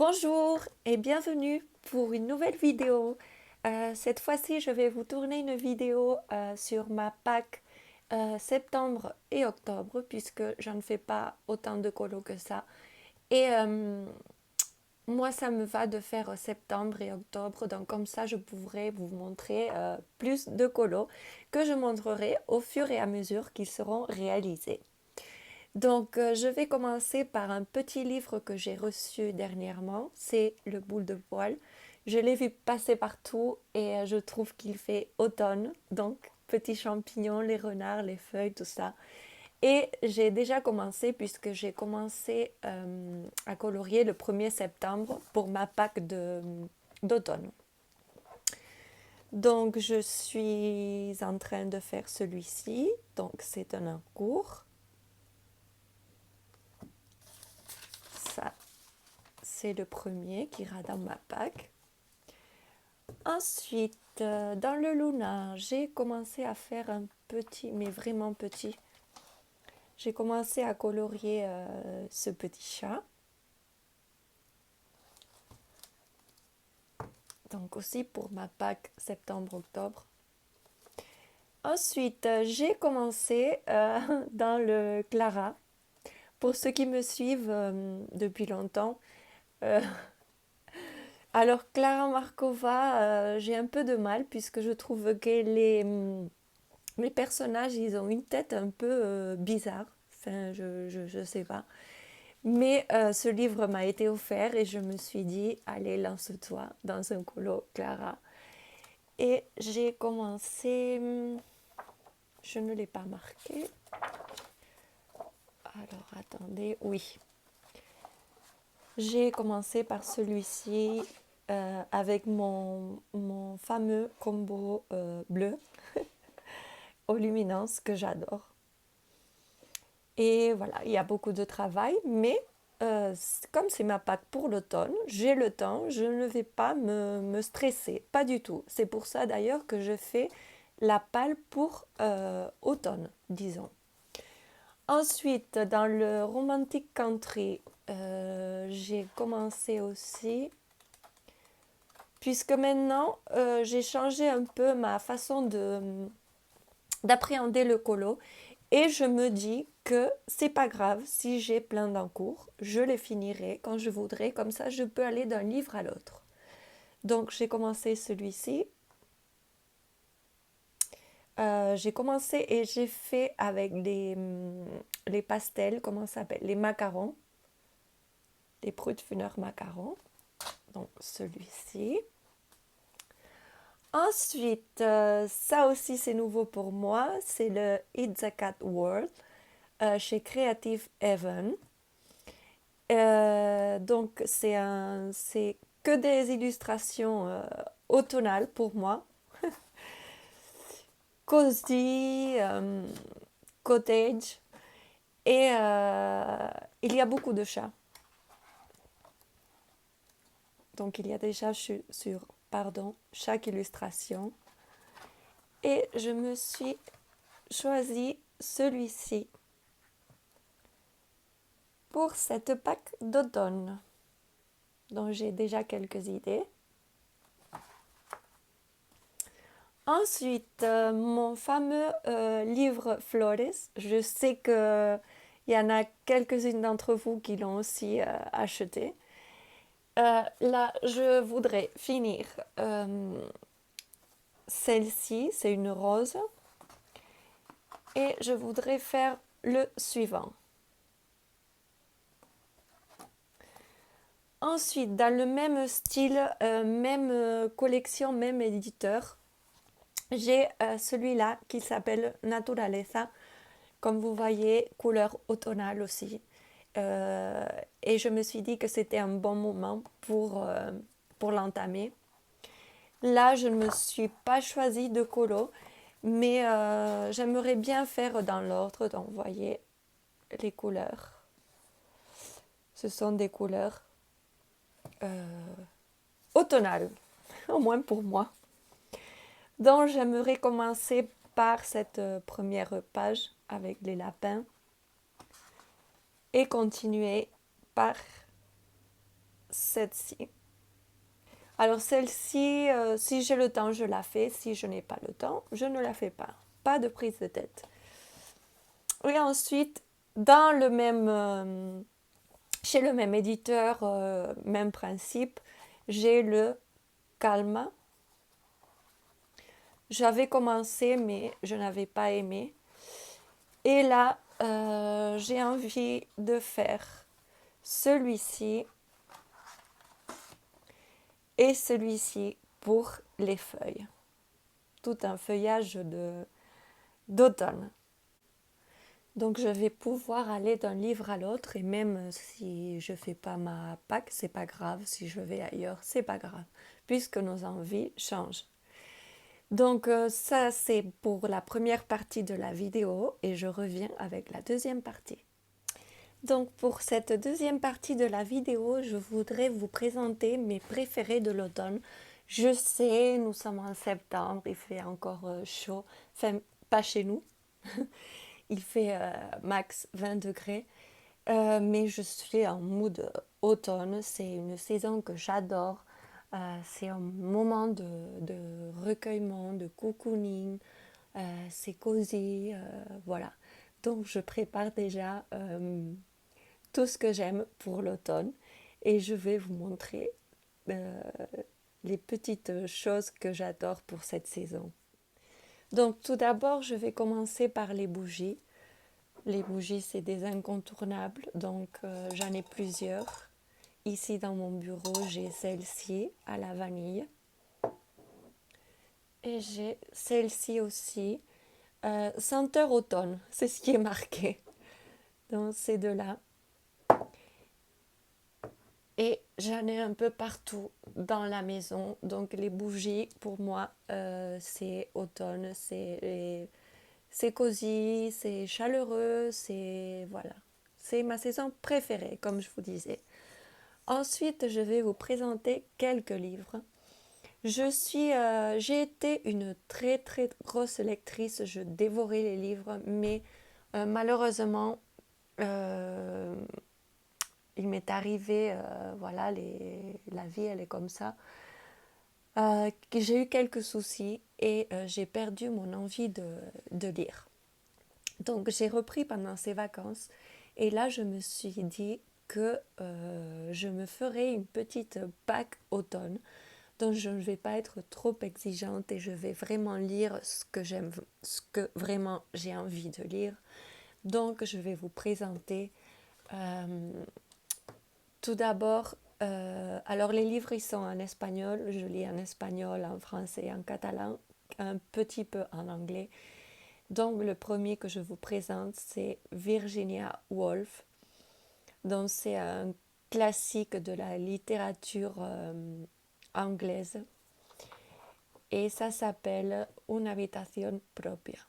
Bonjour et bienvenue pour une nouvelle vidéo. Cette fois-ci, je vais vous tourner une vidéo sur ma Pâques septembre et octobre puisque je ne fais pas autant de colos que ça. Et moi, ça me va de faire septembre et octobre, donc comme ça, je pourrai vous montrer plus de colos que je montrerai au fur et à mesure qu'ils seront réalisés. Donc, je vais commencer par un petit livre que j'ai reçu dernièrement. C'est Le Boule de Poil. Je l'ai vu passer partout et je trouve qu'il fait automne. Donc, petits champignons, les renards, les feuilles, tout ça. Et j'ai déjà commencé puisque j'ai commencé à colorier le 1er septembre pour ma Pâques d'automne. Donc, je suis en train de faire celui-ci. Donc, c'est un en cours. Ça, c'est le premier qui ira dans ma Pâques. Ensuite, dans le Luna, j'ai commencé à faire un petit, mais vraiment petit. J'ai commencé à colorier ce petit chat. Donc aussi pour ma Pâques septembre-octobre. Ensuite, j'ai commencé dans le Clara. Pour ceux qui me suivent depuis longtemps, euh, alors Clara Markova, j'ai un peu de mal puisque je trouve que les personnages, ils ont une tête un peu bizarre. Enfin, je sais pas. Mais ce livre m'a été offert et je me suis dit, allez, lance-toi dans un colo, Clara. Et j'ai commencé, je ne l'ai pas marqué. Alors, attendez, oui. J'ai commencé par celui-ci avec mon fameux combo bleu aux luminances que j'adore. Et voilà, il y a beaucoup de travail, mais comme c'est ma Pâques pour l'automne, j'ai le temps, je ne vais pas me stresser, pas du tout. C'est pour ça d'ailleurs que je fais la pâle pour automne, disons. Ensuite, dans le Romantic Country, j'ai commencé aussi, puisque maintenant j'ai changé un peu ma façon d'appréhender le colo. Et je me dis que c'est pas grave si j'ai plein d'encours, je les finirai quand je voudrais, comme ça je peux aller d'un livre à l'autre. Donc j'ai commencé celui-ci. J'ai commencé et j'ai fait avec les pastels, comment ça s'appelle? Les macarons, les Brutfuner macarons. Donc celui-ci. Ensuite, ça aussi c'est nouveau pour moi, c'est le It's a Cat World chez Creative Heaven. Donc c'est que des illustrations automnales pour moi. Cozy, cottage. Et il y a beaucoup de chats. Donc il y a déjà sur chaque illustration. Et je me suis choisi celui-ci pour cette Pâques d'automne. Donc j'ai déjà quelques idées. Ensuite, mon fameux livre Flores, je sais qu'il y en a quelques-unes d'entre vous qui l'ont aussi acheté. Là, je voudrais finir celle-ci, c'est une rose. Et je voudrais faire le suivant. Ensuite, dans le même style, même collection, même éditeur, j'ai celui-là qui s'appelle Naturaleza. Comme vous voyez, couleur automnale aussi. Et je me suis dit que c'était un bon moment pour l'entamer. Là, je ne me suis pas choisi de colo, mais j'aimerais bien faire dans l'ordre. Donc, vous voyez les couleurs. Ce sont des couleurs automnales, au moins pour moi. Donc, j'aimerais commencer par cette première page avec les lapins et continuer par cette-ci. Alors celle-ci, si j'ai le temps, je la fais. Si je n'ai pas le temps, je ne la fais pas. Pas de prise de tête. Et ensuite, dans le même, chez le même éditeur, même principe, j'ai le Calma. J'avais commencé, mais je n'avais pas aimé. Et là, j'ai envie de faire celui-ci et celui-ci pour les feuilles. Tout un feuillage d'automne. Donc je vais pouvoir aller d'un livre à l'autre et même si je fais pas ma Pâques, c'est pas grave. Si je vais ailleurs, c'est pas grave, puisque nos envies changent. Donc ça c'est pour la première partie de la vidéo et je reviens avec la deuxième partie. Donc pour cette deuxième partie de la vidéo, je voudrais vous présenter mes préférés de l'automne. Je sais, nous sommes en septembre, il fait encore chaud, enfin pas chez nous, il fait max 20 degrés, mais je suis en mood automne, c'est une saison que j'adore. C'est un moment de recueillement, de cocooning, c'est cosy, voilà. Donc je prépare déjà tout ce que j'aime pour l'automne et je vais vous montrer euh, les petites choses que j'adore pour cette saison. Donc tout d'abord, je vais commencer par les bougies. Les bougies, c'est des incontournables, donc j'en ai plusieurs. Ici dans mon bureau, j'ai celle-ci à la vanille. Et j'ai celle-ci aussi, senteur automne, c'est ce qui est marqué dans ces deux-là. Et j'en ai un peu partout dans la maison. Donc les bougies, pour moi, c'est automne, c'est cosy, c'est chaleureux, c'est voilà. C'est ma saison préférée, comme je vous disais. Ensuite, je vais vous présenter quelques livres. J'ai été une très très grosse lectrice. Je dévorais les livres, mais malheureusement, euh, il m'est arrivé, voilà, la vie, elle est comme ça, que j'ai eu quelques soucis et j'ai perdu mon envie de lire. Donc j'ai repris pendant ces vacances et là je me suis dit que je me ferai une petite Pâques automne. Donc je ne vais pas être trop exigeante et je vais vraiment lire ce que j'aime, ce que vraiment j'ai envie de lire. Donc je vais vous présenter tout d'abord, alors les livres ils sont en espagnol, je lis en espagnol, en français, en catalan, un petit peu en anglais. Donc le premier que je vous présente c'est Virginia Woolf. Donc c'est un classique de la littérature anglaise et ça s'appelle Una habitación propia.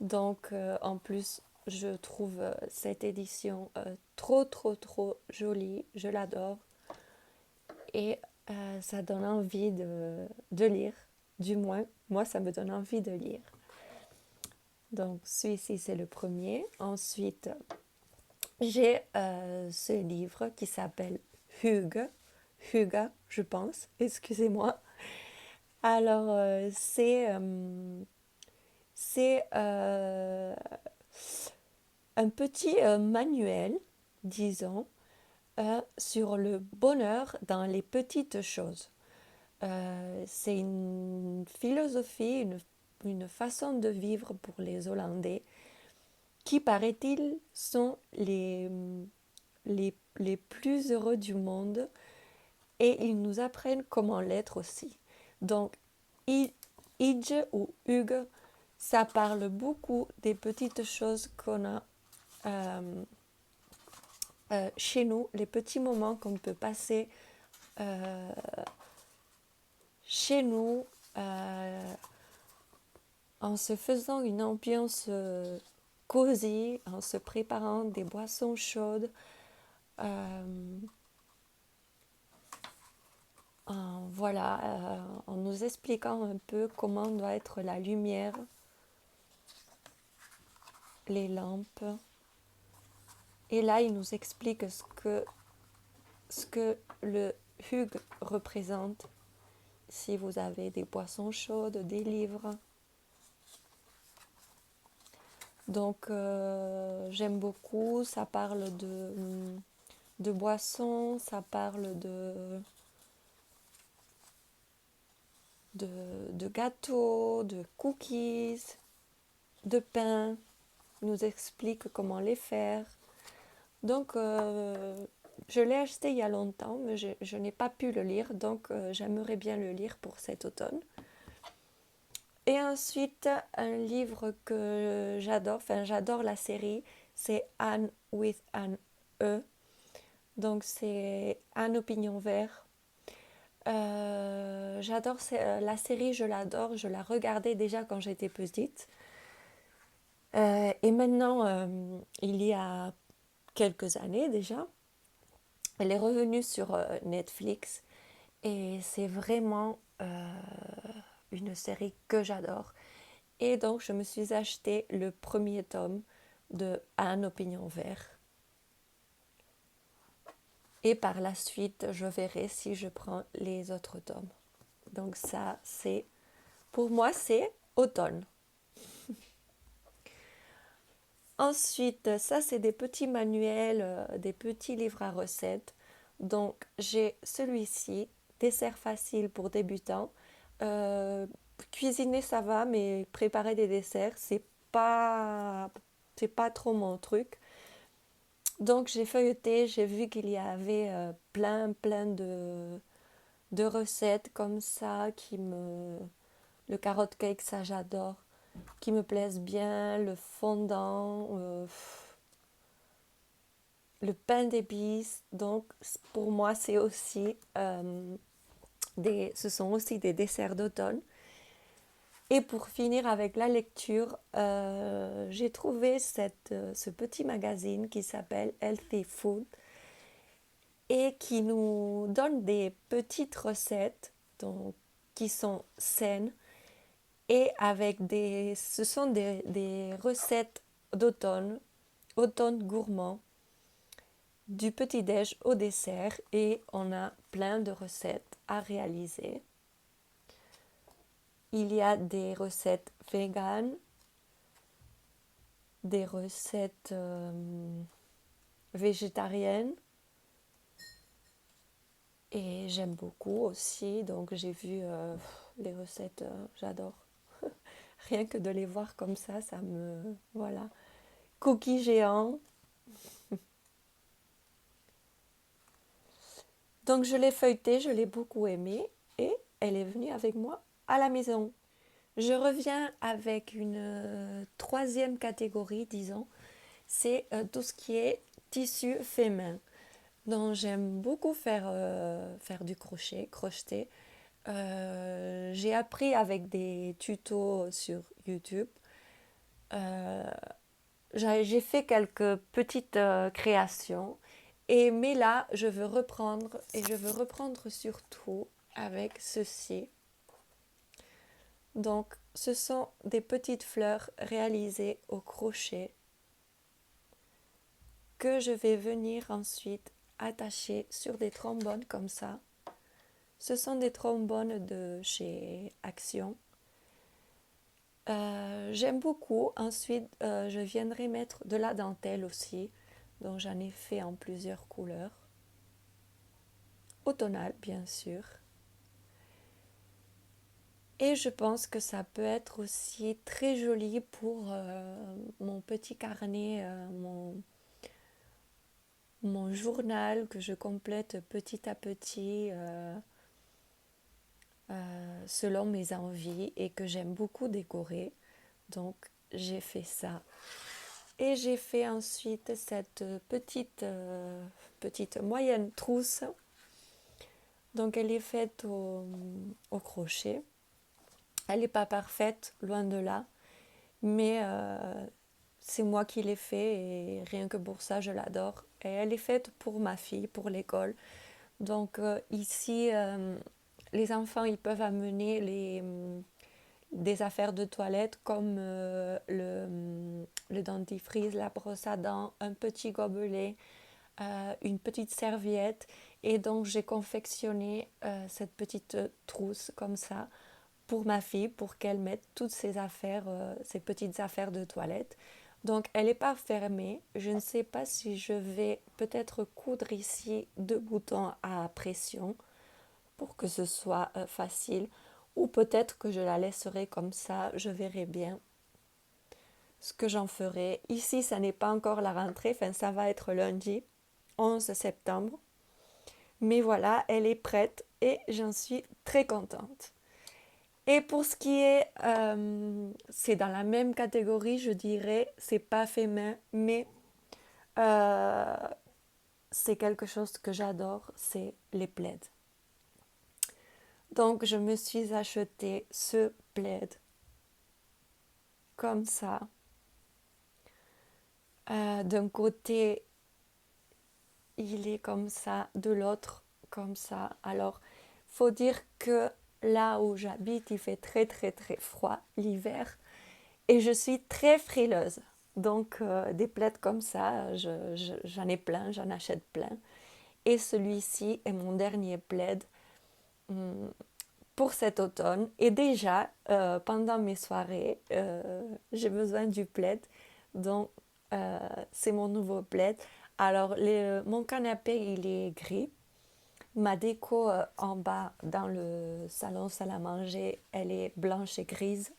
Donc en plus je trouve cette édition trop trop trop jolie, je l'adore et ça donne envie de lire, du moins moi ça me donne envie de lire. Donc celui-ci c'est le premier. Ensuite j'ai ce livre qui s'appelle Hugues, Huga je pense, excusez-moi. Alors c'est un petit manuel, disons, sur le bonheur dans les petites choses. C'est une philosophie, une façon de vivre pour les Hollandais qui, paraît-il, sont les plus heureux du monde et ils nous apprennent comment l'être aussi. Donc, Ige ou Hugues, ça parle beaucoup des petites choses qu'on a chez nous, les petits moments qu'on peut passer euh, chez nous en se faisant une ambiance cosy, en se préparant des boissons chaudes, en nous expliquant un peu comment doit être la lumière, les lampes. Et là, il nous explique ce que ce que le hug représente. Si vous avez des boissons chaudes, des livres. Donc j'aime beaucoup, ça parle de boissons, ça parle de gâteaux, de cookies, de pain, il nous explique comment les faire. Donc je l'ai acheté il y a longtemps, mais je n'ai pas pu le lire, donc j'aimerais bien le lire pour cet automne. Et ensuite, un livre que j'adore, enfin j'adore la série, c'est Anne with an E. Donc c'est Anne au pignon vert. J'adore la série, je l'adore, je la regardais déjà quand j'étais petite. Et maintenant, il y a quelques années déjà, elle est revenue sur Netflix et c'est vraiment une série que j'adore. Et donc, je me suis acheté le premier tome de Anne au pignon vert. Et par la suite, je verrai si je prends les autres tomes. Donc ça, pour moi, c'est automne. Ensuite, ça, c'est des petits manuels, des petits livres à recettes. Donc, j'ai celui-ci, dessert facile pour débutants. Euh, Cuisiner, ça va, mais préparer des desserts, c'est pas trop mon truc. Donc, j'ai feuilleté, j'ai vu qu'il y avait plein de recettes comme ça Le carotte cake, ça j'adore. Qui me plaisent bien, le fondant, le pain d'épices. Donc pour moi c'est aussi ce sont aussi des desserts d'automne. Et pour finir avec la lecture, j'ai trouvé ce petit magazine qui s'appelle Healthy Food et qui nous donne des petites recettes donc, qui sont saines et ce sont des recettes d'automne, automne gourmand, du petit-déj au dessert et on a plein de recettes à réaliser. Il y a des recettes véganes, des recettes végétariennes et j'aime beaucoup aussi, donc j'ai vu les recettes, j'adore. Rien que de les voir comme ça me... Voilà. Cookies géants. Donc je l'ai feuilletée, je l'ai beaucoup aimée et elle est venue avec moi à la maison. Je reviens avec une troisième catégorie, disons, c'est tout ce qui est tissu fait main. Donc j'aime beaucoup faire du crochet, crocheter. J'ai appris avec des tutos sur YouTube. Euh, j'ai fait quelques petites créations. Mais là, je veux reprendre et je veux reprendre surtout avec ceci. Donc, ce sont des petites fleurs réalisées au crochet que je vais venir ensuite attacher sur des trombones comme ça. Ce sont des trombones de chez Action. J'aime beaucoup. Ensuite, je viendrai mettre de la dentelle aussi. Donc, j'en ai fait en plusieurs couleurs. Automnale, bien sûr. Et je pense que ça peut être aussi très joli pour mon petit carnet, mon journal que je complète petit à petit selon mes envies et que j'aime beaucoup décorer. Donc j'ai fait ça. Et j'ai fait ensuite cette petite moyenne trousse. Donc elle est faite au crochet. Elle n'est pas parfaite, loin de là. Mais c'est moi qui l'ai fait et rien que pour ça, je l'adore. Et elle est faite pour ma fille, pour l'école. Donc ici, les enfants, ils peuvent amener des affaires de toilette comme le dentifrice, la brosse à dents, un petit gobelet, une petite serviette. Et donc j'ai confectionné cette petite trousse comme ça pour ma fille, pour qu'elle mette toutes ses affaires, ses petites affaires de toilette. Donc elle n'est pas fermée. Je ne sais pas si je vais peut-être coudre ici 2 boutons à pression pour que ce soit facile. Ou peut-être que je la laisserai comme ça, je verrai bien ce que j'en ferai. Ici, ça n'est pas encore la rentrée, enfin ça va être lundi, 11 septembre. Mais voilà, elle est prête et j'en suis très contente. Et pour ce qui est, c'est dans la même catégorie, je dirais, c'est pas fait main, mais euh, c'est quelque chose que j'adore, c'est les plaids. Donc je me suis acheté ce plaid comme ça. D'un côté, il est comme ça, de l'autre, comme ça. Alors, faut dire que là où j'habite, il fait très très très froid l'hiver et je suis très frileuse. Donc, des plaids comme ça, j'en ai plein, j'en achète plein. Et celui-ci est mon dernier plaid hum, pour cet automne. Et déjà, pendant mes soirées, j'ai besoin du plaid. Donc, c'est mon nouveau plaid. Alors, mon canapé, il est gris. Ma déco en bas dans le salon salle à manger, elle est blanche et grise.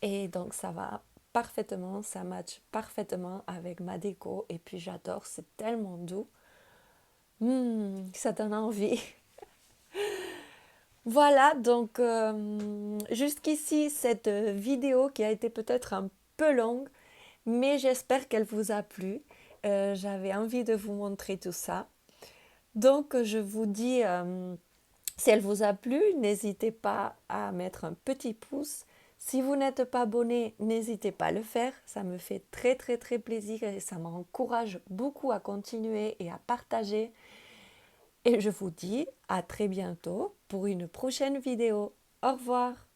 Et donc, ça va parfaitement, ça match parfaitement avec ma déco. Et puis, j'adore, c'est tellement doux. Ça donne envie. Voilà, donc jusqu'ici cette vidéo qui a été peut-être un peu longue, mais j'espère qu'elle vous a plu. J'avais envie de vous montrer tout ça. Donc je vous dis, si elle vous a plu, n'hésitez pas à mettre un petit pouce. Si vous n'êtes pas abonné, n'hésitez pas à le faire. Ça me fait très très très plaisir et ça m'encourage beaucoup à continuer et à partager. Et je vous dis à très bientôt pour une prochaine vidéo. Au revoir.